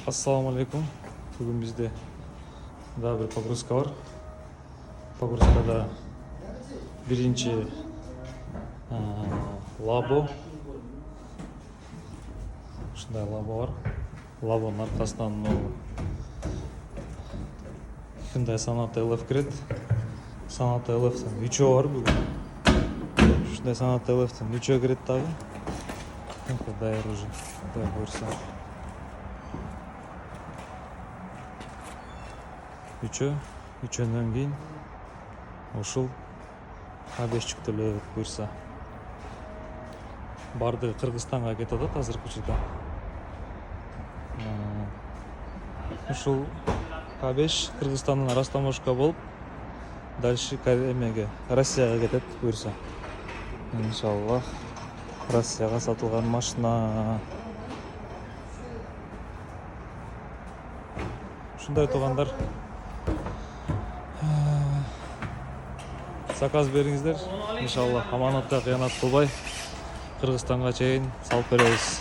Ассаламу алейкум. Бүгін бізде да бір погрузка бар. Погрузкада бірінші лабо. Шындай лабо бар. Лабоның арқасынан Hyundai Sonata LF кіреді. Sonata LF-тен 3 бар бүгін. Шындай Sonata LF-тен 3 кіреді тағы. Дайыр уже. Дай бұйырса. Үчөндөн кейін ушул А5 жүктөлөт буйрса. Барды Кыргызстанга кетип атат азыркы учурда. Ушул А5 Кыргызстандан растаможка болуп, дальше Россияга кетет буйрса. Иншаллах, Россияга сатылган машина. Ушундай туугандар, заказ бериңиздер. Иншаллах, аманатка кыянат кылбай Кыргызстанга чейин салып беребиз.